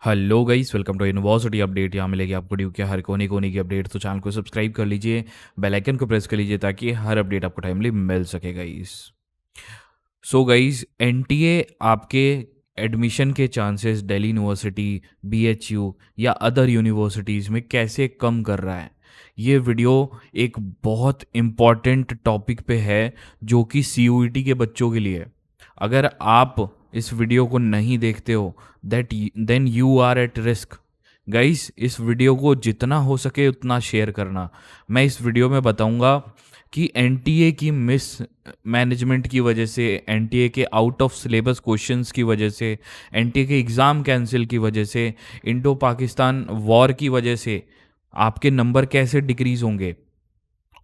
Hello guys, welcome to university update. यहाँ मिलेगी आपको ड्यू के हर कोने कोने की अपडेट। तो चैनल को सब्सक्राइब कर लीजिए, बेल आइकन को प्रेस कर लीजिए ताकि हर अपडेट आपको टाइमली मिल सके गाइस। सो गाइस, एनटीए आपके एडमिशन के चांसेस दिल्ली यूनिवर्सिटी, बीएचयू या अदर यूनिवर्सिटीज़ में कैसे कम कर रहा है, ये वीडियो एक बहुत इम्पॉर्टेंट टॉपिक पे है जो कि सीयूईटी के बच्चों के लिए है। अगर आप इस वीडियो को नहीं देखते हो then you are at risk. Guys, इस वीडियो को जितना हो सके उतना शेयर करना। मैं इस वीडियो में बताऊंगा कि एनटीए की मिस मैनेजमेंट की वजह से, एनटीए के आउट ऑफ सिलेबस क्वेश्चंस की वजह से, एनटीए के एग्ज़ाम कैंसिल की वजह से, इंडो पाकिस्तान वॉर की वजह से आपके नंबर कैसे डिक्रीज़ होंगे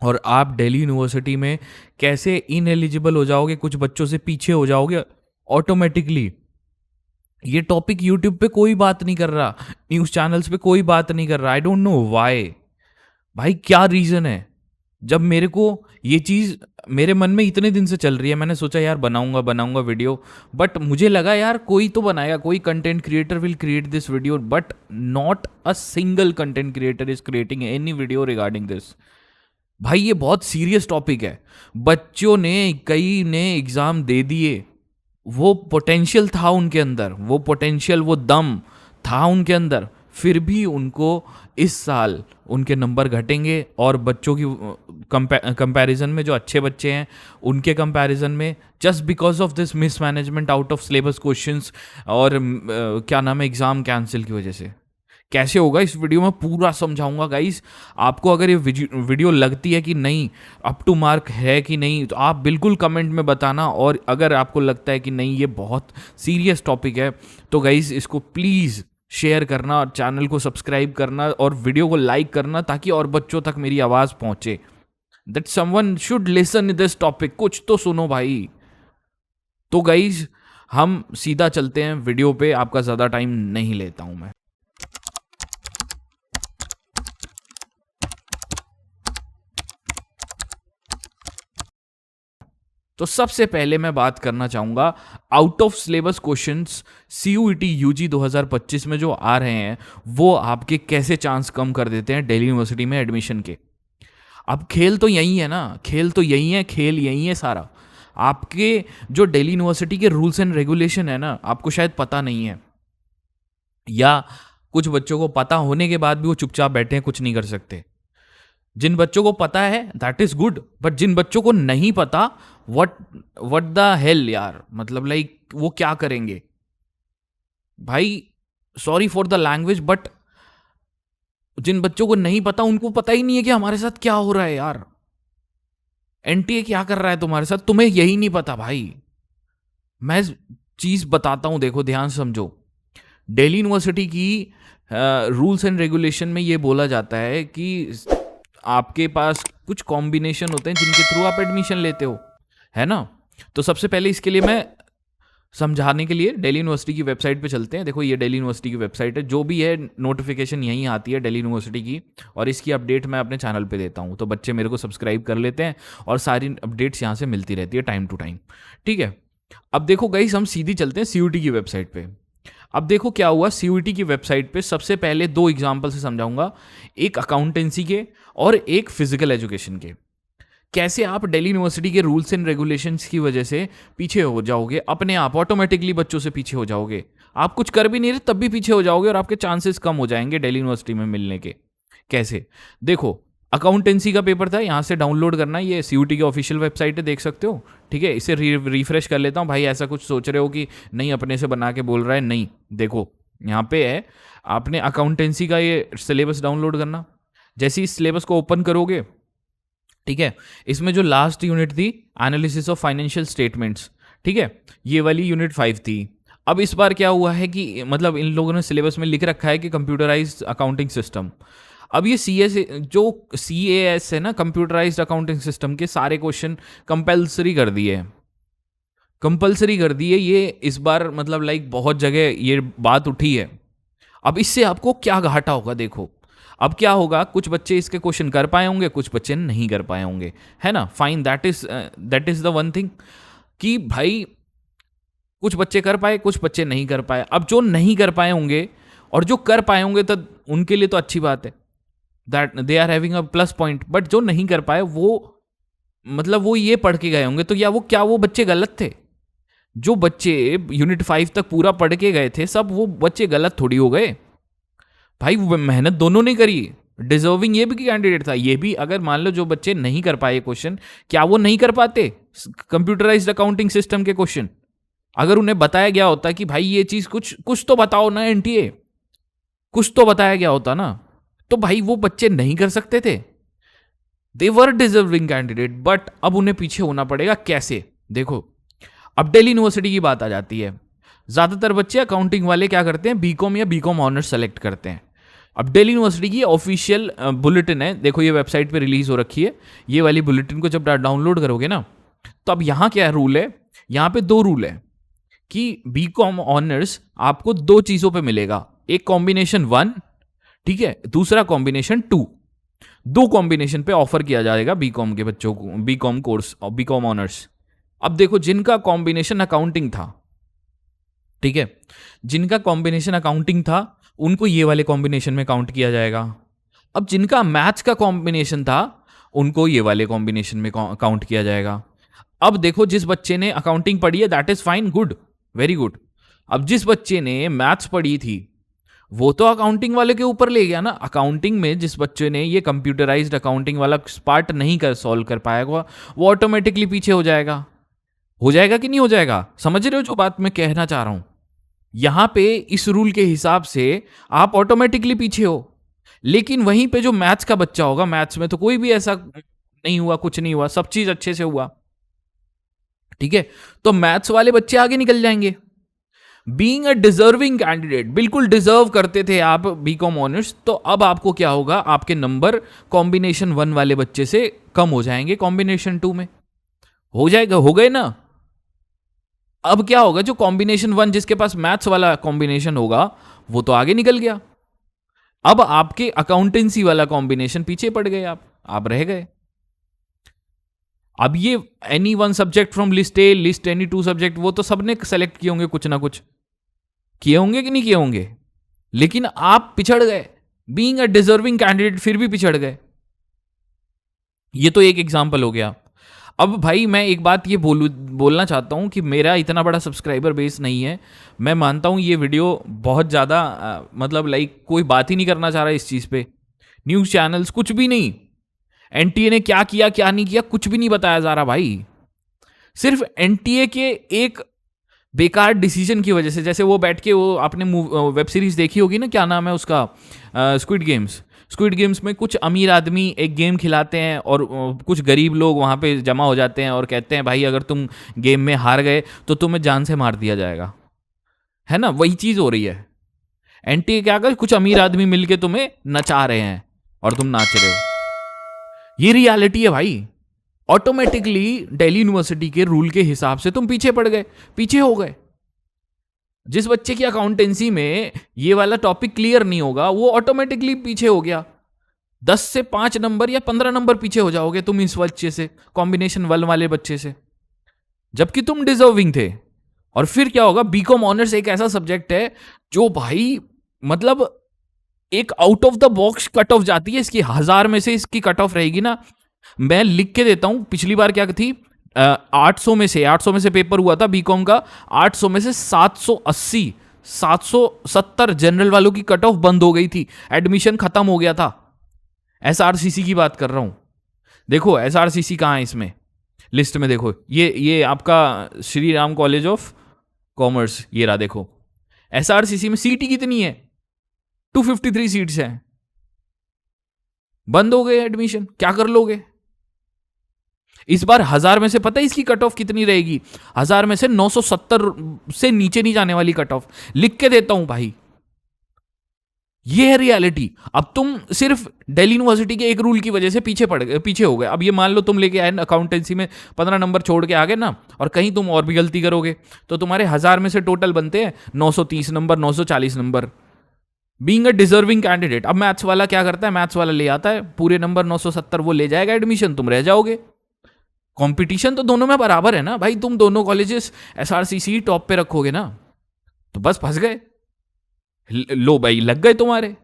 और आप दिल्ली यूनिवर्सिटी में कैसे इनएलिजिबल हो जाओगे, कुछ बच्चों से पीछे हो जाओगे ऑटोमेटिकली। ये टॉपिक यूट्यूब पे कोई बात नहीं कर रहा, न्यूज़ चैनल्स पे कोई बात नहीं कर रहा। आई डोंट नो व्हाई। भाई क्या रीज़न है? जब मेरे को ये चीज़ मेरे मन में इतने दिन से चल रही है, मैंने सोचा यार बनाऊंगा वीडियो, बट मुझे लगा यार कोई तो बनाएगा, कोई content creator will create this video, but not a single content creator is creating any video regarding this. भाई ये बहुत सीरियस टॉपिक है। बच्चों ने, कई ने एग्ज़ाम दे दिए, वो पोटेंशियल था उनके अंदर, वो पोटेंशियल, वो दम था उनके अंदर, फिर भी उनको इस साल उनके नंबर घटेंगे और बच्चों की कंपैरिजन में, जो अच्छे बच्चे हैं उनके कंपैरिजन में, just because of this mismanagement out of syllabus questions और क्या नाम है, एग्ज़ाम कैंसिल की वजह से। कैसे होगा इस वीडियो में पूरा समझाऊंगा गाइस। आपको अगर ये वीडियो लगती है कि नहीं, अप टू मार्क है कि नहीं, तो आप बिल्कुल कमेंट में बताना। और अगर आपको लगता है कि नहीं ये बहुत सीरियस टॉपिक है, तो गाइस इसको प्लीज़ शेयर करना और चैनल को सब्सक्राइब करना और वीडियो को लाइक करना ताकि और बच्चों तक मेरी आवाज़ पहुंचे। That someone should listen this topic. कुछ तो सुनो भाई। तो गाइस हम सीधा चलते हैं वीडियो पे, आपका ज़्यादा टाइम नहीं लेता हूं मैं। तो सबसे पहले मैं बात करना चाहूँगा out of syllabus questions CUET UG 2025 में जो आ रहे हैं, वो आपके कैसे चांस कम कर देते हैं दिल्ली यूनिवर्सिटी में एडमिशन के। अब खेल तो यही है ना, खेल तो यही है, खेल यही है सारा। आपके जो दिल्ली यूनिवर्सिटी के रूल्स एंड रेगुलेशन है ना, आपको शायद पता नहीं है, या कुछ बच्चों को पता होने के बाद भी वो चुपचाप बैठे हैं, कुछ नहीं कर सकते। जिन बच्चों को पता है दैट इज गुड, बट जिन बच्चों को नहीं पता, व्हाट व्हाट द हेल यार, मतलब लाइक वो क्या करेंगे भाई। Sorry for the language, but जिन बच्चों को नहीं पता, उनको पता ही नहीं है कि हमारे साथ क्या हो रहा है यार। एनटीए क्या कर रहा है तुम्हारे साथ, तुम्हें यही नहीं पता भाई। मैं चीज बताता हूं, देखो ध्यान से समझो। दिल्ली यूनिवर्सिटी की रूल्स एंड रेगुलेशन में ये बोला जाता है कि आपके पास कुछ कॉम्बिनेशन होते हैं जिनके थ्रू आप एडमिशन लेते हो, है ना। तो सबसे पहले इसके लिए मैं समझाने के लिए दिल्ली यूनिवर्सिटी की वेबसाइट पे चलते हैं। देखो ये दिल्ली यूनिवर्सिटी की वेबसाइट है, जो भी है नोटिफिकेशन यहीं आती है दिल्ली यूनिवर्सिटी की, और इसकी अपडेट मैं अपने चैनल पे देता हूँ। तो बच्चे मेरे को सब्सक्राइब कर लेते हैं और सारी अपडेट्स यहाँ से मिलती रहती है टाइम टू टाइम, ठीक है। अब देखो गाइस, हम सीधी चलते हैं सीयूटी की वेबसाइट पे। अब देखो क्या हुआ, सीयूटी की वेबसाइट पे सबसे पहले दो एग्जाम्पल से समझाऊंगा, एक अकाउंटेंसी के और एक फिजिकल एजुकेशन के। कैसे आप दिल्ली यूनिवर्सिटी के रूल्स एंड रेगुलेशंस की वजह से पीछे हो जाओगे, अपने आप ऑटोमेटिकली बच्चों से पीछे हो जाओगे। आप कुछ कर भी नहीं रहे तब भी पीछे हो जाओगे और आपके चांसेस कम हो जाएंगे दिल्ली यूनिवर्सिटी में मिलने के। कैसे? देखो, अकाउंटेंसी का पेपर था, यहाँ से डाउनलोड करना, ये सीयूटी की ऑफिशियल वेबसाइट है, देख सकते हो, ठीक है। इसे रिफ्रेश कर लेता हूँ भाई। ऐसा कुछ सोच रहे हो कि नहीं अपने से बना के बोल रहा है, नहीं, देखो यहाँ पे है, आपने अकाउंटेंसी का ये सिलेबस डाउनलोड करना। जैसे ही इस सिलेबस को ओपन करोगे, ठीक है, इसमें जो लास्ट यूनिट थी एनालिसिस ऑफ फाइनेंशियल स्टेटमेंट्स, ठीक है, ये वाली यूनिट 5 थी। अब इस बार क्या हुआ है कि मतलब इन लोगों ने सिलेबस में लिख रखा है कि कंप्यूटराइज्ड अकाउंटिंग सिस्टम। अब ये जो CAS है ना, कंप्यूटराइज्ड अकाउंटिंग सिस्टम के सारे क्वेश्चन कंपल्सरी कर दिए हैं, कंपल्सरी कर दिए ये इस बार, मतलब लाइक बहुत जगह ये बात उठी है। अब इससे आपको क्या घाटा होगा, देखो। अब क्या होगा, कुछ बच्चे इसके क्वेश्चन कर पाए होंगे, कुछ बच्चे नहीं कर पाए होंगे, है ना। Fine, that is the one thing कि भाई कुछ बच्चे कर पाए, कुछ बच्चे नहीं कर पाए। अब जो नहीं कर पाए होंगे और जो कर पाए होंगे तो उनके लिए तो अच्छी बात है, that they are having a plus point. But जो नहीं कर पाए वो, मतलब वो ये पढ़ के गए होंगे, तो या वो क्या वो बच्चे गलत थे? जो बच्चे यूनिट 5 तक पूरा पढ़ के गए थे सब, वो बच्चे गलत थोड़ी हो गए भाई, वो मेहनत दोनों ने करी। डिजर्विंग ये भी कैंडिडेट था, ये भी। अगर मान लो जो बच्चे नहीं कर पाए क्वेश्चन, क्या वो नहीं कर पाते कंप्यूटराइज्ड अकाउंटिंग सिस्टम के क्वेश्चन? अगर उन्हें बताया गया होता कि भाई ये चीज कुछ कुछ तो बताओ ना एनटीए, कुछ तो बताया गया होता ना, तो भाई वो बच्चे नहीं कर सकते थे। दे वर डिजर्विंग कैंडिडेट, बट अब उन्हें पीछे होना पड़ेगा। कैसे? देखो, अब दिल्ली यूनिवर्सिटी की बात आ जाती है। ज्यादातर बच्चे अकाउंटिंग वाले क्या करते हैं, बीकॉम या बीकॉम ऑनर्स सेलेक्ट करते हैं। अब दिल्ली यूनिवर्सिटी की ऑफिशियल बुलेटिन है, देखो ये वेबसाइट पे रिलीज हो रखी है। ये वाली बुलेटिन को जब डाउनलोड करोगे ना, तो अब यहाँ क्या रूल है, यहाँ पे 2 रूल है कि बीकॉम ऑनर्स आपको 2 चीजों पे मिलेगा। एक कॉम्बिनेशन 1, ठीक है, दूसरा कॉम्बिनेशन 2। 2 कॉम्बिनेशन पे ऑफर किया जाएगा बीकॉम के बच्चों को, बीकॉम कोर्स और बीकॉम ऑनर्स। अब देखो, जिनका कॉम्बिनेशन अकाउंटिंग था, ठीक है, जिनका कॉम्बिनेशन अकाउंटिंग था उनको ये वाले कॉम्बिनेशन में काउंट किया जाएगा। अब जिनका मैथ्स का कॉम्बिनेशन था उनको ये वाले कॉम्बिनेशन में काउंट किया जाएगा। अब देखो, जिस बच्चे ने अकाउंटिंग पढ़ी है that is fine, good, very good. अब जिस बच्चे ने मैथ्स पढ़ी थी वो तो अकाउंटिंग वाले के ऊपर ले गया ना। अकाउंटिंग में जिस बच्चे ने ये कंप्यूटराइज्ड अकाउंटिंग वाला पार्ट नहीं कर सॉल्व कर पाएगा, वो ऑटोमेटिकली पीछे हो जाएगा। हो जाएगा कि नहीं हो जाएगा? समझ रहे हो जो बात मैं कहना चाह रहा हूं? यहां पे इस रूल के हिसाब से आप ऑटोमेटिकली पीछे हो। लेकिन वहीं पे जो मैथ्स का बच्चा होगा, मैथ्स में तो कोई भी ऐसा नहीं हुआ, कुछ नहीं हुआ, सब चीज अच्छे से हुआ, ठीक है, तो मैथ्स वाले बच्चे आगे निकल जाएंगे। बीइंग अ डिजर्विंग कैंडिडेट, बिल्कुल डिजर्व करते थे आप बीकॉम ऑनर्स, तो अब आपको क्या होगा, आपके नंबर कॉम्बिनेशन 1 वाले बच्चे से कम हो जाएंगे कॉम्बिनेशन 2 में। हो जाएगा, हो गए ना। अब क्या होगा, जो कॉम्बिनेशन 1 जिसके पास मैथ्स वाला कॉम्बिनेशन होगा वो तो आगे निकल गया। अब आपके अकाउंटेंसी वाला कॉम्बिनेशन पीछे पड़ गए, आप रह गए। अब ये any 1 subject from list A, list any 2 subject, वो तो सबने सेलेक्ट किए होंगे, कुछ ना कुछ किए होंगे कि नहीं किए होंगे, लेकिन आप पिछड़ गए। बीइंग अ डिजर्विंग कैंडिडेट फिर भी पिछड़ गए। ये तो एक एग्जाम्पल हो गया। अब भाई मैं एक बात ये बोलना चाहता हूँ कि मेरा इतना बड़ा सब्सक्राइबर बेस नहीं है। मैं मानता हूँ ये वीडियो बहुत ज़्यादा मतलब लाइक कोई बात ही नहीं करना चाह रहा इस चीज़ पे। न्यूज़ चैनल्स कुछ भी नहीं, एनटीए ने क्या किया क्या नहीं किया कुछ भी नहीं बताया जा रहा भाई। सिर्फ एनटीए के एक बेकार डिसीजन की वजह से, जैसे वो बैठ के, वो आपने वेब सीरीज देखी होगी ना, क्या नाम है उसका, स्क्विड गेम्स। स्क्विड गेम्स में कुछ अमीर आदमी एक गेम खिलाते हैं और कुछ गरीब लोग वहाँ पे जमा हो जाते हैं और कहते हैं भाई अगर तुम गेम में हार गए तो तुम्हें जान से मार दिया जाएगा, है ना। वही चीज़ हो रही है। एनटीए क्या कर, कुछ अमीर आदमी मिलके तुम्हें नचा रहे हैं और तुम नाच रहे हो। ये रियलिटी है भाई। ऑटोमेटिकली दिल्ली यूनिवर्सिटी के रूल के हिसाब से तुम पीछे पड़ गए, पीछे हो गए। जिस बच्चे की अकाउंटेंसी में ये वाला टॉपिक क्लियर नहीं होगा वो ऑटोमेटिकली पीछे हो गया। 10 से 5 नंबर या 15 नंबर पीछे हो जाओगे तुम इस बच्चे से, कॉम्बिनेशन 1 वाले बच्चे से, जबकि तुम डिजर्विंग थे। और फिर क्या होगा, बीकॉम ऑनर्स एक ऐसा सब्जेक्ट है जो भाई मतलब एक out of the box cut off जाती है। इसकी 1000 में से इसकी कट ऑफ रहेगी ना, मैं लिख के देता हूं। पिछली बार क्या थी, 800 में से पेपर हुआ था बीकॉम का, 800 में से 780 770 जनरल वालों की कट ऑफ बंद हो गई थी, एडमिशन खत्म हो गया था। एसआरसीसी की बात कर रहा हूं। देखो एसआरसीसी कहाँ है इसमें लिस्ट में, देखो ये आपका Shri Ram college of commerce, ये रहा। देखो एसआरसीसी में सीटी कितनी है, 253 सीट्स हैं। बंद हो गए एडमिशन, क्या कर लोगे। इस बार 1000 में से पता है इसकी कट ऑफ कितनी रहेगी, 1000 में से 970 से नीचे नहीं जाने वाली कट ऑफ, लिख के देता हूं भाई। ये है रियलिटी। अब तुम सिर्फ दिल्ली यूनिवर्सिटी के एक रूल की वजह से पीछे हो गए। अब ये मान लो तुम लेके आए अकाउंटेंसी में 15 नंबर छोड़ के आ गए ना, और कहीं तुम और भी गलती करोगे तो तुम्हारे 1000 में से टोटल बनते हैं 930 number, 940 number. Being a deserving candidate, अब मैथ्स वाला क्या करता है, मैथ्स वाला ले आता है पूरे नंबर 970, वो ले जाएगा एडमिशन, तुम रह जाओगे। कंपटीशन तो दोनों में बराबर है ना भाई। तुम दोनों कॉलेजेस एसआरसीसी टॉप पे रखोगे ना, तो बस फंस गए। लो भाई, लग गए तुम्हारे,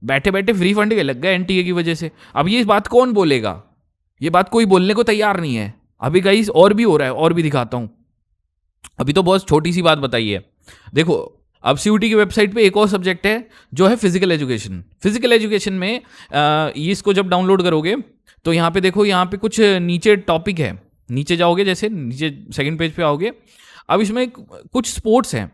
बैठे बैठे फ्री फंड के लग गए एनटीए की वजह से। अब ये बात कौन बोलेगा? ये बात कोई बोलने को तैयार नहीं है। अभी गाइस और भी हो रहा है, और भी दिखाता हूं। अभी तो बहुत छोटी सी बात बताई है, देखो। अब सीयूटी की वेबसाइट पे एक और सब्जेक्ट है जो है फिजिकल एजुकेशन। फिजिकल एजुकेशन में ये इसको जब डाउनलोड करोगे तो यहाँ पे देखो, यहाँ पे कुछ नीचे टॉपिक है, नीचे जाओगे, जैसे नीचे सेकंड पेज पे आओगे। अब इसमें कुछ स्पोर्ट्स हैं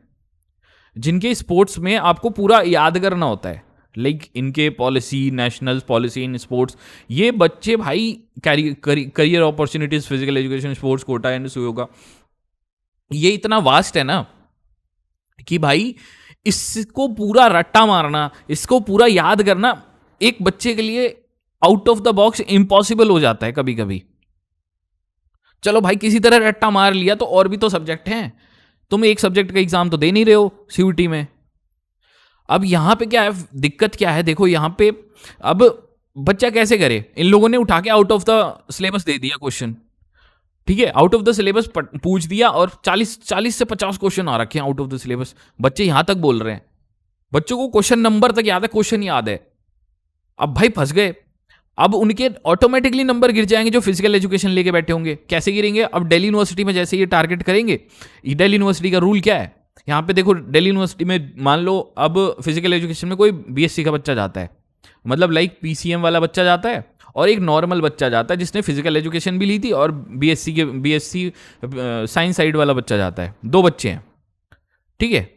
जिनके स्पोर्ट्स में आपको पूरा याद करना होता है, लाइक इनके policy, national policy in sports. ये बच्चे भाई career opportunities, physical education, sports quota and yoga, ये इतना वास्ट है ना कि भाई इसको पूरा रट्टा मारना, इसको पूरा याद करना एक बच्चे के लिए out of the box impossible हो जाता है कभी कभी। चलो भाई किसी तरह रट्टा मार लिया, तो और भी तो सब्जेक्ट हैं, तुम एक सब्जेक्ट का एग्जाम तो दे नहीं रहे हो सीयूटी में। अब यहां पे क्या है, दिक्कत क्या है, देखो यहां पे अब बच्चा कैसे करे। इन लोगों ने उठा के आउट ऑफ द सिलेबस दे दिया क्वेश्चन, ठीक है, आउट ऑफ द सिलेबस पूछ दिया, और 40 से 50 क्वेश्चन आ रखे हैं आउट ऑफ द सिलेबस। बच्चे यहां तक बोल रहे हैं, बच्चों को क्वेश्चन नंबर तक याद है, क्वेश्चन याद है। अब भाई फंस गए। अब उनके ऑटोमेटिकली नंबर गिर जाएंगे जो फिजिकल एजुकेशन लेके बैठे होंगे। कैसे गिरेंगे? अब दिल्ली यूनिवर्सिटी में जैसे ये टारगेट करेंगे, दिल्ली यूनिवर्सिटी का रूल क्या है, यहाँ पे देखो, दिल्ली यूनिवर्सिटी में मान लो अब फिजिकल एजुकेशन में कोई बीएससी का बच्चा जाता है, मतलब लाइक पीसीएम वाला बच्चा जाता है, और एक नॉर्मल बच्चा जाता है जिसने फिजिकल एजुकेशन भी ली थी, और बीएससी साइंस साइड वाला बच्चा जाता है, दो बच्चे हैं, ठीक है।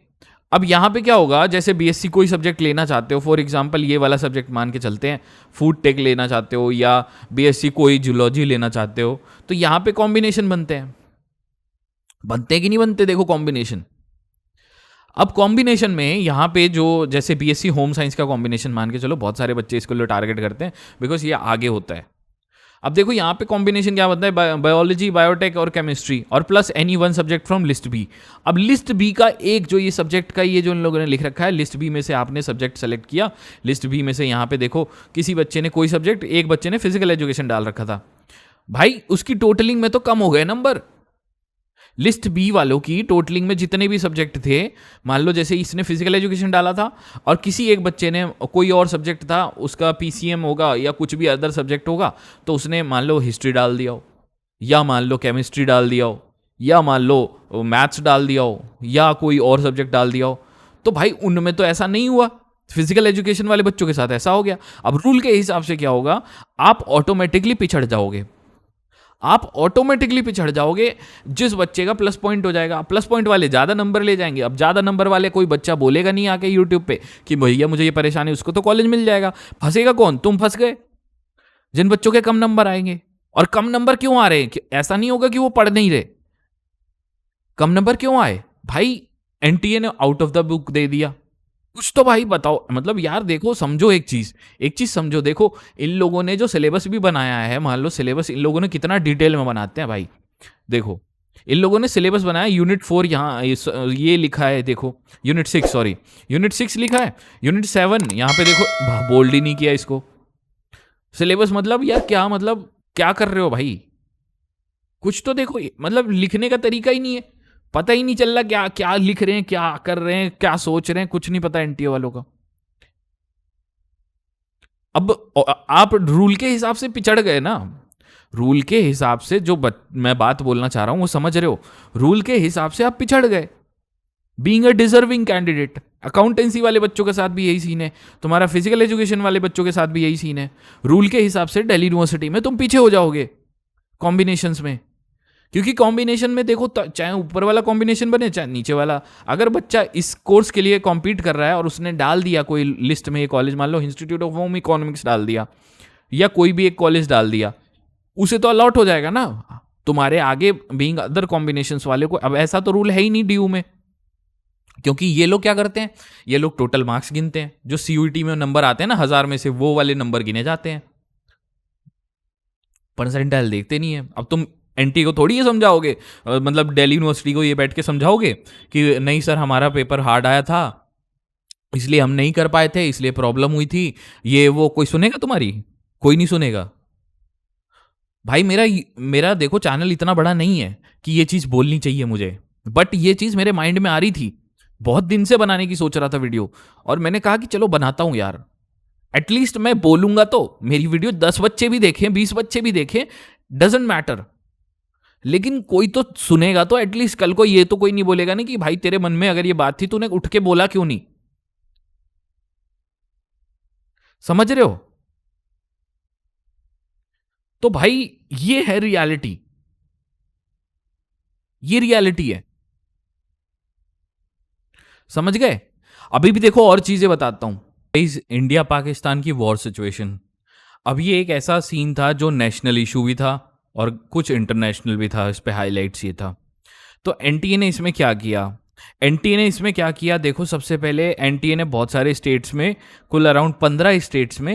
अब यहाँ पे क्या होगा, जैसे बीएससी कोई सब्जेक्ट लेना चाहते हो, फॉर एग्जांपल ये वाला सब्जेक्ट मान के चलते हैं, फूड टेक लेना चाहते हो, या बीएससी कोई जूलॉजी लेना चाहते हो, तो यहाँ पे कॉम्बिनेशन बनते हैं, बनते हैं कि नहीं बनते? देखो कॉम्बिनेशन। अब कॉम्बिनेशन में यहाँ पे जो जैसे बीएससी होम साइंस का कॉम्बिनेशन मान के चलो, बहुत सारे बच्चे इसको टारगेट करते हैं बिकॉज ये आगे होता है। अब देखो यहाँ पे कॉम्बिनेशन क्या बनता है, बायोलॉजी, बायोटेक और केमिस्ट्री, और plus any one subject from list B. अब लिस्ट बी का एक जो ये सब्जेक्ट का ये जो इन लोगों ने लिख रखा है, लिस्ट बी में से आपने सब्जेक्ट सेलेक्ट किया। लिस्ट बी में से यहाँ पे देखो किसी बच्चे ने कोई सब्जेक्ट, एक बच्चे ने फिजिकल एजुकेशन डाल रखा था, भाई उसकी टोटलिंग में तो कम हो गए नंबर। लिस्ट बी वालों की टोटलिंग में जितने भी सब्जेक्ट थे, मान लो जैसे इसने फिजिकल एजुकेशन डाला था, और किसी एक बच्चे ने कोई और सब्जेक्ट था, उसका पीसीएम होगा या कुछ भी अदर सब्जेक्ट होगा, तो उसने मान लो हिस्ट्री डाल दिया हो, या मान लो केमिस्ट्री डाल दिया हो, या मान लो मैथ्स डाल दिया हो, या कोई और सब्जेक्ट डाल दिया हो, तो भाई उनमें तो ऐसा नहीं हुआ, फिजिकल एजुकेशन वाले बच्चों के साथ ऐसा हो गया। अब रूल के हिसाब से क्या होगा, आप ऑटोमेटिकली पिछड़ जाओगे, आप ऑटोमेटिकली पिछड़ जाओगे। जिस बच्चे का प्लस पॉइंट हो जाएगा, प्लस पॉइंट वाले ज़्यादा नंबर ले जाएंगे। अब ज़्यादा नंबर वाले कोई बच्चा बोलेगा नहीं आके यूट्यूब पे कि भैया मुझे ये परेशानी, उसको तो कॉलेज मिल जाएगा। फंसेगा कौन? तुम फंस गए, जिन बच्चों के कम नंबर आएंगे। और कम नंबर क्यों आ रहे हैं? ऐसा नहीं होगा कि वो पढ़ नहीं रहे, कम नंबर क्यों आए भाई? एनटीए ने आउट ऑफ द बुक दे दिया, कुछ तो भाई बताओ। मतलब यार देखो, समझो एक चीज समझो। देखो इन लोगों ने जो सिलेबस भी बनाया है, मान लो सिलेबस इन लोगों ने कितना डिटेल में बनाते हैं भाई। देखो इन लोगों ने सिलेबस बनाया, यूनिट 4 यहाँ ये लिखा है, देखो यूनिट 6, सॉरी यूनिट 6 लिखा है, यूनिट 7 यहाँ पे देखो, बोल्ड ही नहीं किया इसको। सिलेबस मतलब यार क्या, मतलब क्या कर रहे हो भाई? कुछ तो देखो, मतलब लिखने का तरीका ही नहीं है, पता ही नहीं चल रहा क्या क्या लिख रहे हैं, क्या कर रहे हैं, क्या सोच रहे हैं, कुछ नहीं पता एनटीए वालों का। अब आप रूल के हिसाब से पिछड़ गए ना, रूल के हिसाब से जो मैं बात बोलना चाह रहा हूं वो समझ रहे हो? रूल के हिसाब से आप पिछड़ गए, being a deserving candidate. Accountancy वाले बच्चों के साथ भी यही सीन है, तुम्हारा फिजिकल एजुकेशन वाले बच्चों के साथ भी यही सीन है। रूल के हिसाब से दिल्ली यूनिवर्सिटी में तुम पीछे हो जाओगे कॉम्बिनेशंस में, क्योंकि कॉम्बिनेशन में देखो, चाहे ऊपर वाला कॉम्बिनेशन बने चाहे नीचे वाला, अगर बच्चा इस कोर्स के लिए कॉम्पीट कर रहा है और उसने डाल दिया कोई लिस्ट में, ये कॉलेज मान लो इंस्टीट्यूट ऑफ होम इकोनॉमिक्स डाल दिया, या कोई भी एक कॉलेज डाल दिया, उसे तो अलॉट हो जाएगा ना तुम्हारे आगे बीइंग अदर कॉम्बिनेशंस वाले को। अब ऐसा तो रूल है ही नहीं डीयू में, क्योंकि ये लोग क्या करते हैं, ये लोग टोटल मार्क्स गिनते हैं, जो सीयूईटी में नंबर आते हैं ना 1000 में से, वो वाले नंबर गिने जाते हैं, परसेंटाइल देखते नहीं है। अब तुम एनटी को थोड़ी ये समझाओगे, मतलब दिल्ली यूनिवर्सिटी को ये बैठ के समझाओगे कि नहीं सर हमारा पेपर हार्ड आया था इसलिए हम नहीं कर पाए थे, इसलिए प्रॉब्लम हुई थी, ये वो। कोई सुनेगा तुम्हारी? कोई नहीं सुनेगा भाई। मेरा देखो चैनल इतना बड़ा नहीं है कि ये चीज़ बोलनी चाहिए मुझे, बट ये चीज़ मेरे माइंड में आ रही थी बहुत दिन से बनाने की सोच रहा था वीडियो, और मैंने कहा कि चलो बनाता हूं यार, एटलीस्ट मैं बोलूंगा तो मेरी वीडियो 10 बच्चे भी देखें, 20 बच्चे भी देखें, डजेंट मैटर, लेकिन कोई तो सुनेगा तो एटलीस्ट। कल को ये तो कोई नहीं बोलेगा ना कि भाई तेरे मन में अगर ये बात थी तूने उठ के बोला क्यों नहीं। समझ रहे हो? तो भाई ये है रियलिटी, ये रियलिटी है। समझ गए? अभी भी देखो और चीजें बताता हूं। इस इंडिया पाकिस्तान की वॉर सिचुएशन, अब ये एक ऐसा सीन था जो नेशनल इशू भी था और कुछ इंटरनेशनल भी था, इस पे हाईलाइट्स ये था। तो एनटीए ने इसमें क्या किया, एनटीए ने इसमें क्या किया, देखो सबसे पहले एनटीए ने बहुत सारे स्टेट्स में, कुल अराउंड 15 स्टेट्स में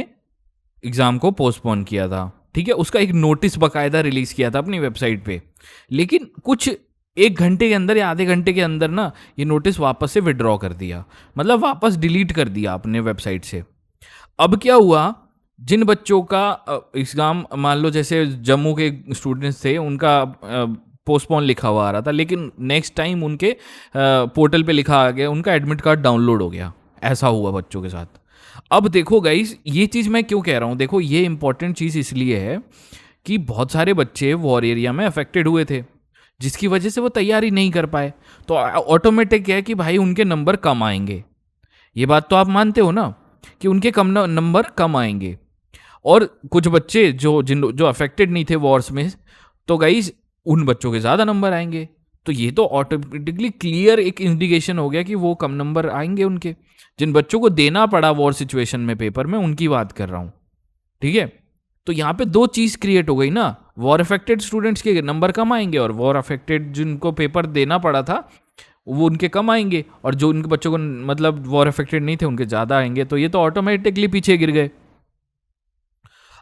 एग्जाम को पोस्टपोन किया था। ठीक है, उसका एक नोटिस बकायदा रिलीज किया था अपनी वेबसाइट पे, लेकिन कुछ 1 घंटे के अंदर या आधे घंटे के अंदर ना ये नोटिस वापस से विड्रॉ कर दिया, मतलब वापस डिलीट कर दिया अपने वेबसाइट से। अब क्या हुआ, जिन बच्चों का एग्जाम, मान लो जैसे जम्मू के स्टूडेंट्स थे, उनका पोस्टपोन लिखा हुआ आ रहा था, लेकिन नेक्स्ट टाइम उनके पोर्टल पे लिखा आ गया, उनका एडमिट कार्ड डाउनलोड हो गया। ऐसा हुआ बच्चों के साथ। अब देखो गाइस, ये चीज़ मैं क्यों कह रहा हूँ, देखो ये इंपॉर्टेंट चीज़ इसलिए है कि बहुत सारे बच्चे वॉर एरिया में अफेक्टेड हुए थे, जिसकी वजह से वो तैयारी नहीं कर पाए, तो ऑटोमेटिक है कि भाई उनके नंबर कम आएंगे। ये बात तो आप मानते हो ना कि उनके कम नंबर कम आएंगे। और कुछ बच्चे जो अफेक्टेड नहीं थे वॉर्स में, तो गाइज उन बच्चों के ज़्यादा नंबर आएंगे। तो ये तो ऑटोमेटिकली क्लियर एक इंडिकेशन हो गया कि वो कम नंबर आएंगे उनके। जिन बच्चों को देना पड़ा वॉर सिचुएशन में पेपर में, उनकी बात कर रहा हूँ। ठीक है, तो यहाँ पे दो चीज़ क्रिएट हो गई ना, वॉर अफेक्टेड स्टूडेंट्स के नंबर कम आएंगे और वॉर अफेक्टेड जिनको पेपर देना पड़ा था वो उनके कम आएंगे, और जो उनके बच्चों को मतलब वॉर अफेक्टेड नहीं थे उनके ज़्यादा आएंगे। तो ये तो ऑटोमेटिकली पीछे गिर गए।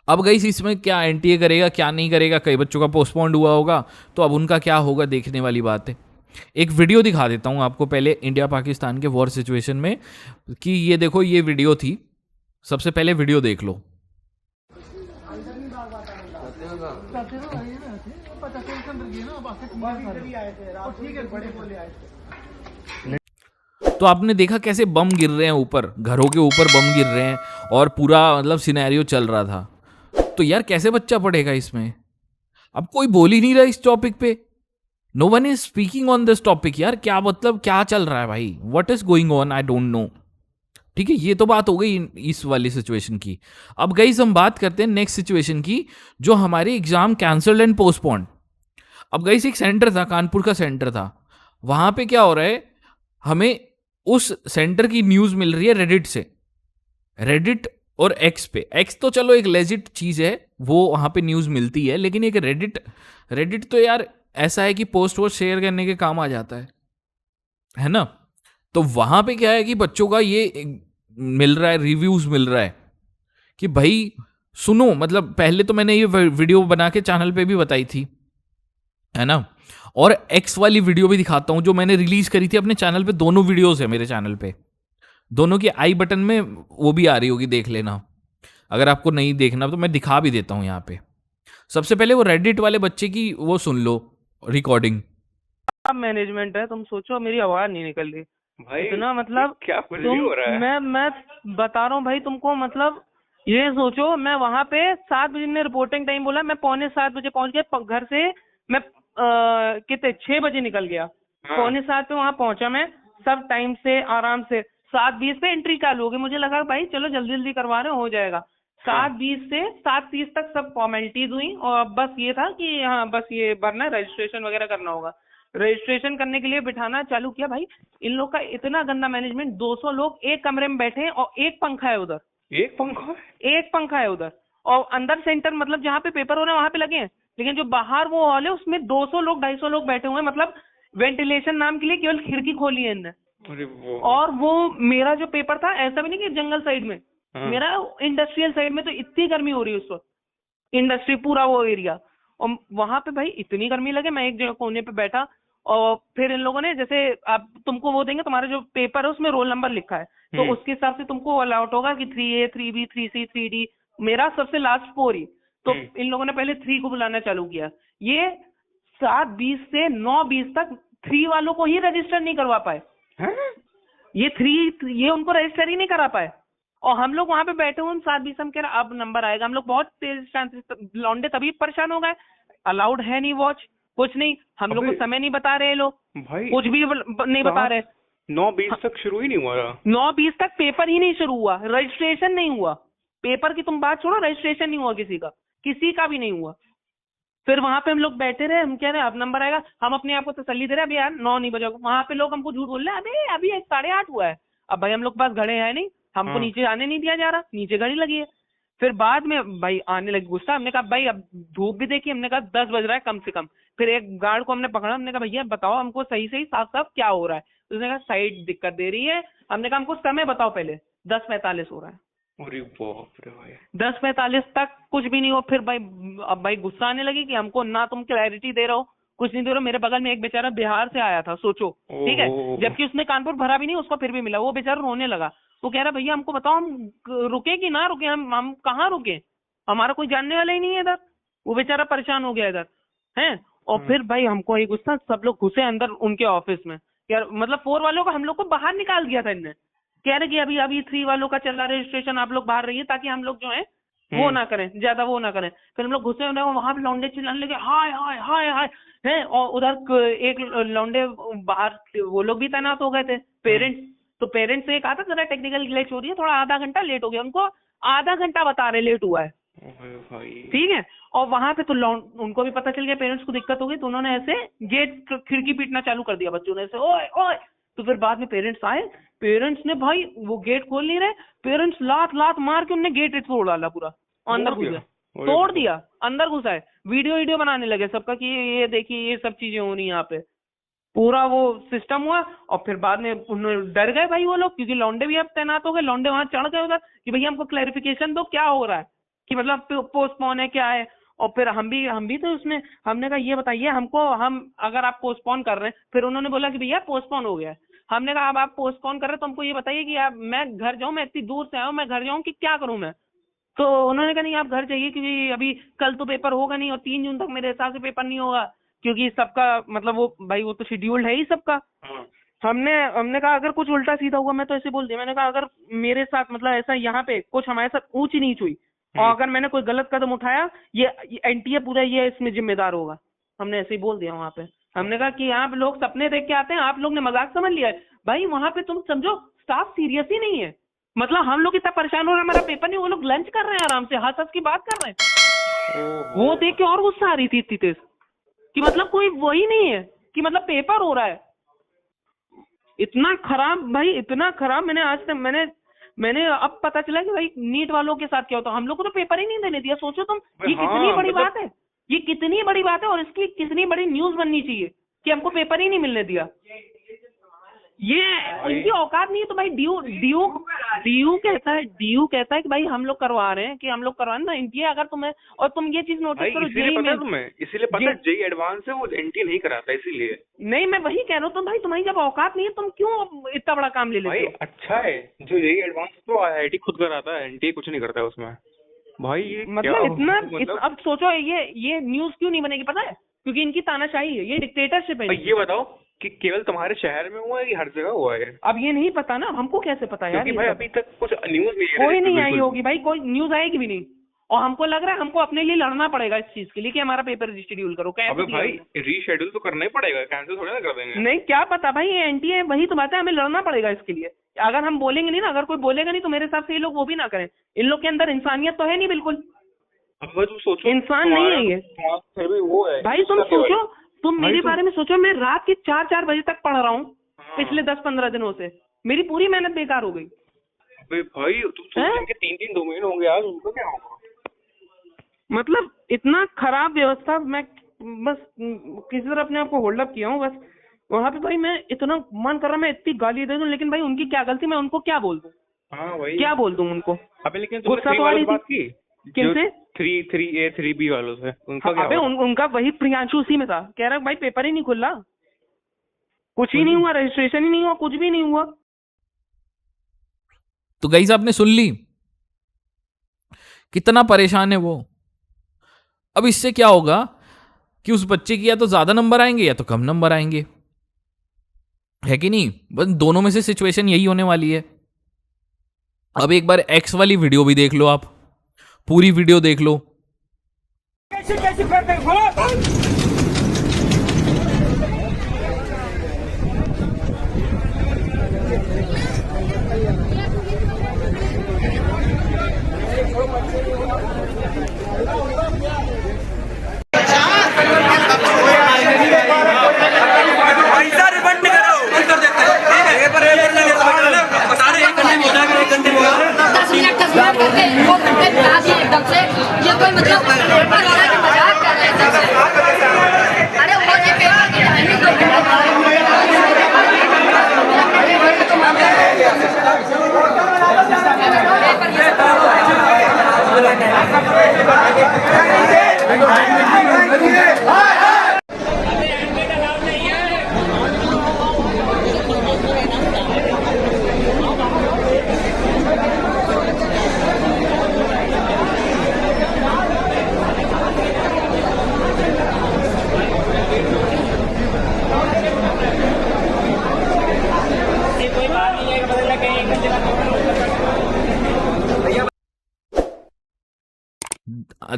अब गई इसमें क्या एनटीए करेगा क्या नहीं करेगा, कई बच्चों का पोस्टपोन्ड हुआ होगा, तो अब उनका क्या होगा देखने वाली बात है। एक वीडियो दिखा देता हूँ आपको पहले इंडिया पाकिस्तान के वॉर सिचुएशन में, कि ये देखो ये वीडियो थी। सबसे पहले वीडियो देख लो। तो आपने देखा कैसे बम गिर रहे हैं ऊपर, घरों के ऊपर बम गिर रहे हैं, और पूरा मतलब सिनेरियो चल रहा था। तो यार कैसे बच्चा पढ़ेगा इसमें? अब कोई बोल ही नहीं रहा इस टॉपिक पे, no one is speaking on this topic. यार क्या मतलब क्या चल रहा है भाई, what is going on, I don't know. ठीक है, ये तो बात हो गई इस वाली सिचुएशन की। अब गई हम बात करते हैं नेक्स्ट सिचुएशन की, जो हमारे एग्जाम कैंसल्ड एंड पोस्टपोन्ड। अब गई एक सेंटर था, कानपुर का सेंटर था, वहां पे क्या हो रहा है, हमें उस सेंटर की न्यूज मिल रही है रेडिट से, रेडिट और एक्स पे। एक्स तो चलो एक लेजिट चीज है, वो वहां पे न्यूज मिलती है, लेकिन एक रेडिट, रेडिट तो यार ऐसा है कि पोस्ट वोस्ट शेयर करने के काम आ जाता है ना। तो वहां पे क्या है कि बच्चों का ये मिल रहा है, रिव्यूज मिल रहा है कि भाई सुनो, मतलब पहले तो मैंने ये वीडियो बना के चैनल पे भी बताई थी, है ना, और एक्स वाली वीडियो भी दिखाता हूं जो मैंने रिलीज करी थी अपने चैनल पे। दोनों वीडियोस है मेरे चैनल पे, दोनों की आई बटन में वो भी आ रही होगी, देख लेना। अगर आपको नहीं देखना तो मैं दिखा भी देता हूं यहाँ पे। सबसे पहले वो रेडिट वाले बच्चे की वो सुन लो रिकॉर्डिंग। मैनेजमेंट है, तुम सोचो मेरी आवाज नहीं निकल रही भाई इतना, मतलब क्या कुछ तुम, भी हो रहा है। मैं बता रहा हूँ भाई तुमको, मतलब ये सोचो मैं वहां पे 7 बजे ने रिपोर्टिंग टाइम बोला, मैं 6:45 पहुंच गया घर से। मैं कितने 6 बजे निकल गया, हाँ। 6:45 पे वहां पहुंचा मैं, सब टाइम से आराम से। 7:20 पे एंट्री चालू हो गई, मुझे लगा भाई चलो जल्दी जल्दी करवा रहे हो जाएगा। 7:20 से 7:30 तक सब फॉर्मेलिटीज हुई, और बस ये था कि हाँ बस ये भरना है, रजिस्ट्रेशन वगैरह करना होगा। रजिस्ट्रेशन करने के लिए बिठाना चालू किया, भाई इन लोग का इतना गंदा मैनेजमेंट, 200 लोग एक कमरे में बैठे हैं और एक पंखा है उधर, एक पंखा एक पंखा है उधर, और अंदर सेंटर मतलब जहाँ पे पेपर हो रहे हैं वहां पे लगे हैं, लेकिन जो बाहर वो हॉल है उसमें 200 लोग 250 लोग बैठे हुए हैं, मतलब वेंटिलेशन नाम के लिए केवल खिड़की खोली है इनने। अरे वो और वो मेरा जो पेपर था ऐसा भी नहीं कि जंगल साइड में, हाँ। मेरा इंडस्ट्रियल साइड में, तो इतनी गर्मी हो रही है उस वक्त, इंडस्ट्री पूरा वो एरिया, और वहां पे भाई इतनी गर्मी लगे, मैं एक जगह कोने पे बैठा। और फिर इन लोगों ने जैसे आप तुमको वो देंगे, तुम्हारा जो पेपर है उसमें रोल नंबर लिखा है, तो उसके हिसाब से तुमको अलॉट होगा कि 3A 3B 3C 3D। मेरा सबसे लास्ट 4 ही, तो इन लोगों ने पहले 3 को बुलाना चालू किया। ये 7:20 से 9:20 तक 3 वालों को ही रजिस्टर नहीं करवा पाए। ये उनको रजिस्टर ही नहीं करा पाए। और हम लोग वहां पे बैठे हुए 7-20, हम कह रहे अब नंबर आएगा, हम लोग बहुत तेज चांसेस, लौंडे तभी परेशान हो गए, अलाउड है नहीं वॉच, कुछ नहीं, हम लोग को अबे समय नहीं बता रहे लोग, भाई कुछ भी नहीं बता रहे। 9:20 तक शुरू ही नहीं हुआ था। 9:20 तक पेपर ही नहीं शुरू हुआ, रजिस्ट्रेशन नहीं हुआ, पेपर की तुम बात छोड़ो, रजिस्ट्रेशन नहीं हुआ किसी का भी नहीं हुआ। फिर वहां पे हम लोग बैठे रहे, हम कह रहे अब नंबर आएगा, हम अपने आप को तसल्ली दे रहे अभी यार 9 नहीं बजा, वहां पे लोग हमको झूठ बोल रहे हैं अभी अभी 8:30 हुआ है। अब भाई हम लोग के पास घड़े हैं नहीं, हमको हाँ। नीचे आने नहीं दिया जा रहा, नीचे घड़ी लगी है। फिर बाद में भाई आने लगी गुस्सा, हमने कहा भाई अब धूप भी देखी, हमने कहा 10 बज रहा है कम से कम। फिर एक गार्ड को हमने पकड़ा, हमने कहा भैया बताओ हमको सही सही साफ साफ क्या हो रहा है। उसने कहा साइड दिक्कत दे रही है। हमने कहा हमको समय बताओ पहले, 10:45 हो रहा है। अरे बाप रे भाई। 10:45 तक कुछ भी नहीं हो। फिर भाई अब भाई गुस्सा आने लगी कि हमको ना तुम क्लैरिटी दे रहे हो, कुछ नहीं दे रहे हो। मेरे बगल में एक बेचारा बिहार से आया था, सोचो, ठीक है, ओहो। जबकि उसने कानपुर भरा भी नहीं, उसको फिर भी मिला। वो बेचारा रोने लगा, वो कह रहा भैया हमको बताओ हम रुके कि ना रुके, हम कहाँ रुके, हमारा कोई जानने वाला ही नहीं है इधर। वो बेचारा परेशान हो गया इधर है। और फिर भाई हमको ये गुस्सा, सब लोग घुसे अंदर उनके ऑफिस में, यार मतलब 4 वालों को हम लोग को बाहर निकाल दिया था इनने, कह रहे कि अभी अभी 3 वालों का चल रहा है रजिस्ट्रेशन, आप लोग बाहर रहिए ताकि हम लोग जो है वो ना करें, ज्यादा वो ना करें। फिर हम लोग घुसे हुए वहां पे, लौंडे चिल्लाने लगे हाय हाय हाय हाय है। और उधर एक लौंडे बाहर वो लोग भी तैनात हो गए थे, पेरेंट्स। तो पेरेंट्स से कहा था जरा टेक्निकल ग्लिच हो रही है, थोड़ा आधा घंटा लेट हो गया, उनको आधा घंटा बता रहे लेट हुआ है, ओए भाई। ठीक है। और वहां पे तो उनको भी पता चल गया, पेरेंट्स को दिक्कत हो गई, तो उन्होंने ऐसे गेट खिड़की पीटना चालू कर दिया बच्चों ने ऐसे, ओए ओए। तो फिर बाद में पेरेंट्स आए, पेरेंट्स ने भाई वो गेट खोल नहीं रहे, पेरेंट्स लात लात मार के उनने गेट तोड़ डाला पूरा, अंदर घुस गए, तोड़ दिया, अंदर घुसाए, वीडियो बनाने लगे सबका कि ये देखिए ये सब चीजें हो रही यहाँ पे, पूरा वो सिस्टम हुआ। और फिर बाद में उन्होंने डर गए भाई वो लोग, क्योंकि लौंडे भी अब तैनात हो गए, लौंडे वहां चढ़ गए उधर कि भैया हमको क्लैरिफिकेशन दो क्या हो रहा है, कि मतलब पोस्टपोन है क्या है। और फिर हम भी तो उसमें, हमने कहा ये बताइए हमको, हम अगर आप पोस्टपोन कर रहे हैं, फिर उन्होंने बोला कि भैया पोस्टपोन हो गया है। हमने कहा अब आप पोस्टपोन कर रहे हैं तो हमको ये बताइए कि आप, मैं घर जाऊं, मैं इतनी दूर से आया हूं, मैं घर जाऊं कि क्या करूं मैं। तो उन्होंने कहा नहीं आप घर जाइए, क्योंकि अभी कल तो पेपर होगा नहीं, और 3 जून तक मेरे हिसाब से पेपर नहीं होगा, क्योंकि सबका मतलब वो भाई वो तो शेड्यूल्ड है ही सबका। हाँ। हमने कहा अगर कुछ उल्टा सीधा हुआ, मैं तो ऐसे बोल दिया, मैंने कहा अगर मेरे साथ मतलब ऐसा यहाँ पे कुछ हमारे साथ ऊंच नीच हुई और अगर मैंने कोई गलत कदम उठाया, ये एनटीए पूरा ये इसमें जिम्मेदार होगा। हमने ऐसे ही बोल दिया वहां पे। हमने कहा कि यहाँ पे लोग सपने देख के आते हैं, आप लोग ने मजाक समझ लिया है भाई। वहां पे तुम समझो स्टाफ सीरियस ही नहीं है, मतलब हम लोग इतना परेशान हो रहे हैं, हमारा पेपर नहीं, वो लोग लंच कर रहे हैं आराम से, हंस हंस की बात कर रहे हैं। वो देख के और गुस्सा आ रही थी इतनी तेज कि मतलब कोई वही नहीं है कि मतलब पेपर हो रहा है। इतना खराब भाई, इतना खराब। मैंने आज तक मैंने अब पता चला कि भाई नीट वालों के साथ क्या होता है। हम लोग को तो पेपर ही नहीं देने दिया, सोचो तुम, ये कितनी बड़ी बात है, ये कितनी बड़ी बात है, और इसकी कितनी बड़ी न्यूज बननी चाहिए कि हमको पेपर ही नहीं मिलने दिया। ये इनकी औकात नहीं है। तो भाई डीयू कहता है कि भाई हम लोग करवा रहे हैं, कि हम लोग करवा रहे हैं ना एनटीए। अगर तुम्हें, और तुम ये चीज नोटिस करो, इसीलिए पता है तुम्हें, इसीलिए पता है जेई एडवांस है वो एनटीए नहीं कराता इसीलिए। नहीं मैं वही कह रहा हूँ, तुम भाई तुम्हारी जब औकात नहीं है, तुम क्यों इतना बड़ा काम ले लेते भाई हो? अच्छा है जो जेई एडवांस तो आईआईटी खुद कराता है, एनटीए कुछ नहीं करता है उसमें। भाई ये मतलब अब सोचो ये न्यूज क्यों नहीं बनेगी, पता है? क्योंकि इनकी तानाशाही है, ये डिक्टेटरशिप है। ये बताओ कि केवल तुम्हारे शहर में हुआ है कि हर जगह हुआ है? अब ये नहीं पता ना, हमको कैसे पता यार? क्योंकि भाई अभी तक कुछ न्यूज नहीं है, कोई नहीं आई होगी भाई, कोई न्यूज आएगी भी नहीं। और हमको लग रहा है हमको अपने लिए लड़ना पड़ेगा इस चीज के लिए कि हमारा पेपर रिशेड्यूल करो। अबे भाई रीशेड्यूल तो करना ही पड़ेगा, कैंसिल थोड़ी ना कर देंगे। नहीं क्या पता भाई, ये एनटीए वही तो बात है, हमें लड़ना पड़ेगा इसके लिए। अगर हम बोलेंगे नहीं ना, अगर कोई बोलेगा नहीं, तो मेरे हिसाब से ये लोग वो भी ना करें। इन लोग के अंदर इंसानियत तो है नहीं बिल्कुल, अब भाई तुम सोचो, इंसान नहीं है ये फिर भी वो है भाई। तुम सोचो, तुम मेरे बारे में सोचो, मैं रात के 4-4 बजे तक पढ़ रहा हूँ पिछले 10-15 दिनों से, मेरी पूरी मेहनत बेकार हो गई। अबे भाई तुम इनके 3-3 डोमेन होंगे यार, उनको क्या होगा? मतलब इतना खराब व्यवस्था। मैं बस किसी तरह अपने आप को होल्ड अप किया हूँ बस। वहां पे भाई मैं इतना मन कर रहा, मैं इतनी गाली दे दूं, लेकिन भाई उनकी क्या गलती, मैं उनको क्या बोल दूं? हाँ भाई क्या बोल दूं उनको? अबे लेकिन तुमने 3 वालों से बात की? किनसे? 3A 3B वालों से, उनका क्या? अबे उनका वही प्रियांशु उसी में था, कह रहा भाई पेपर ही नहीं खुल रहा, कुछ ही नहीं हुआ, रजिस्ट्रेशन ही नहीं हुआ, कुछ भी नहीं हुआ। तो गाइस आपने सुन ली कितना परेशान है वो। अब इससे क्या होगा कि उस बच्चे की या तो ज्यादा नंबर आएंगे या तो कम नंबर आएंगे। है कि नहीं? बस दोनों में से सिचुएशन यही होने वाली है। अब एक बार एक्स वाली वीडियो भी देख लो, आप पूरी वीडियो देख लो। कैसे कैसे करते हैं बोलो। पैसा रिफंड करो, बंद कर देते हैं। ठीक है, पेपर बता रहे 1 घंटे में हो जाएगा, 1 घंटे में हो जाएगा। 10 मिनट करके 2 घंटे बता दिए एकदम से। ये कोई मतलब पेपर वाला की मजाक कर रहे हैं एकदम से। अरे वो ये पेपर की टाइमिंग 2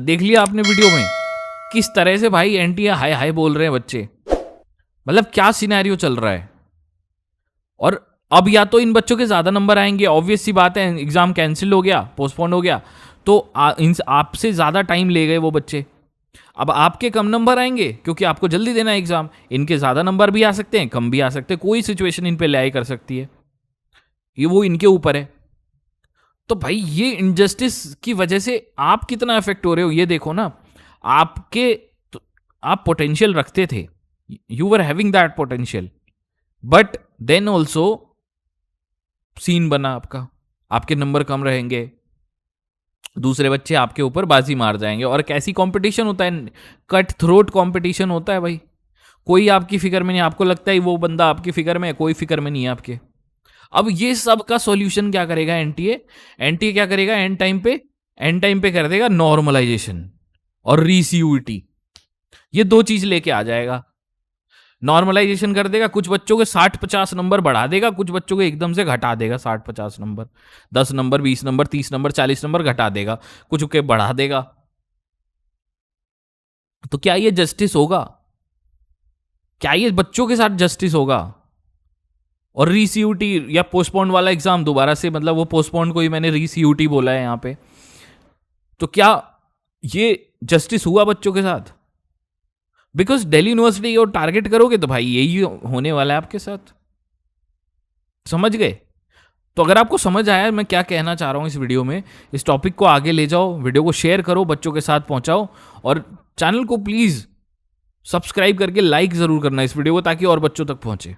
देख लिया आपने वीडियो में किस तरह से भाई एंटी हाय हाय बोल रहे हैं बच्चे। मतलब क्या सिनेरियो चल रहा है। और अब या तो इन बच्चों के ज़्यादा नंबर आएंगे, ऑब्वियस सी बात है, एग्ज़ाम कैंसिल हो गया, पोस्टपोन हो गया, तो आपसे ज़्यादा टाइम ले गए वो बच्चे। अब आपके कम नंबर आएंगे क्योंकि आपको जल्दी देना है एग्ज़ाम, इनके ज़्यादा नंबर भी आ सकते हैं, कम भी आ सकते हैं, कोई सिचुएशन इन पे लाई कर सकती है, ये वो इनके ऊपर है। तो भाई ये इनजस्टिस की वजह से आप कितना इफेक्ट हो रहे हो ये देखो ना। आप पोटेंशियल रखते थे, you were having that potential, but then also scene बना आपका, आपके नंबर कम रहेंगे, दूसरे बच्चे आपके ऊपर बाजी मार जाएंगे। और कैसी कंपटीशन होता है, कट थ्रोट कंपटीशन होता है भाई। कोई आपकी फिक्र में नहीं, आपको लगता है वो बंदा आपकी फिक्र में है, कोई फिक्र में नहीं है आपके। अब ये सब का सॉल्यूशन क्या करेगा एनटीए क्या करेगा, एंड टाइम पे कर देगा नॉर्मलाइजेशन और रीसीयूटी, ये दो चीज लेके आ जाएगा। नॉर्मलाइजेशन कर देगा, कुछ बच्चों के 60-50 नंबर बढ़ा देगा, कुछ बच्चों को एकदम से घटा देगा 60-50 number, 10 number 20 number 30 number 40 number घटा देगा, कुछ के बढ़ा देगा। तो क्या ये जस्टिस होगा? क्या ये बच्चों के साथ जस्टिस होगा? और रीसीयूटी या पोस्टपोन वाला एग्जाम दोबारा से, मतलब वो पोस्टपोन को ही मैंने रीसीयूटी बोला है यहाँ पे, तो क्या ये जस्टिस हुआ बच्चों के साथ? बिकॉज दिल्ली यूनिवर्सिटी और टारगेट करोगे तो भाई यही होने वाला है आपके साथ। समझ गए? तो अगर आपको समझ आया मैं क्या कहना चाह रहा हूँ इस वीडियो में, इस टॉपिक को आगे ले जाओ, वीडियो को शेयर करो, बच्चों के साथ पहुंचाओ, और चैनल को प्लीज सब्सक्राइब करके लाइक जरूर करना इस वीडियो को, ताकि और बच्चों तक पहुंचे।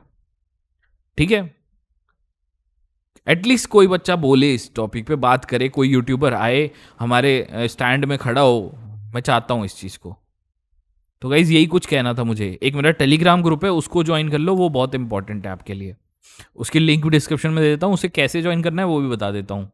ठीक है, एटलीस्ट कोई बच्चा बोले, इस टॉपिक पे बात करे, कोई यूट्यूबर आए हमारे स्टैंड में खड़ा हो। मैं चाहता हूं इस चीज को। तो गाइज यही कुछ कहना था मुझे। एक मेरा टेलीग्राम ग्रुप है, उसको ज्वाइन कर लो, वो बहुत इंपॉर्टेंट है आपके लिए। उसकी लिंक भी डिस्क्रिप्शन में दे देता हूँ, उसे कैसे ज्वाइन करना है वो भी बता देता हूँ।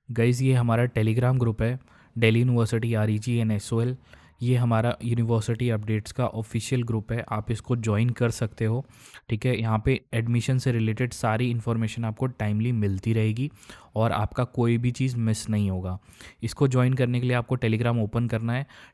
गाइज ये हमारा टेलीग्राम ग्रुप है, दिल्ली यूनिवर्सिटी REGNSOL। ये हमारा यूनिवर्सिटी अपडेट्स का ऑफिशियल ग्रुप है, आप इसको ज्वाइन कर सकते हो। ठीक है, यहाँ पे एडमिशन से रिलेटेड सारी इन्फॉर्मेशन आपको टाइमली मिलती रहेगी और आपका कोई भी चीज़ मिस नहीं होगा। इसको ज्वाइन करने के लिए आपको टेलीग्राम ओपन करना है,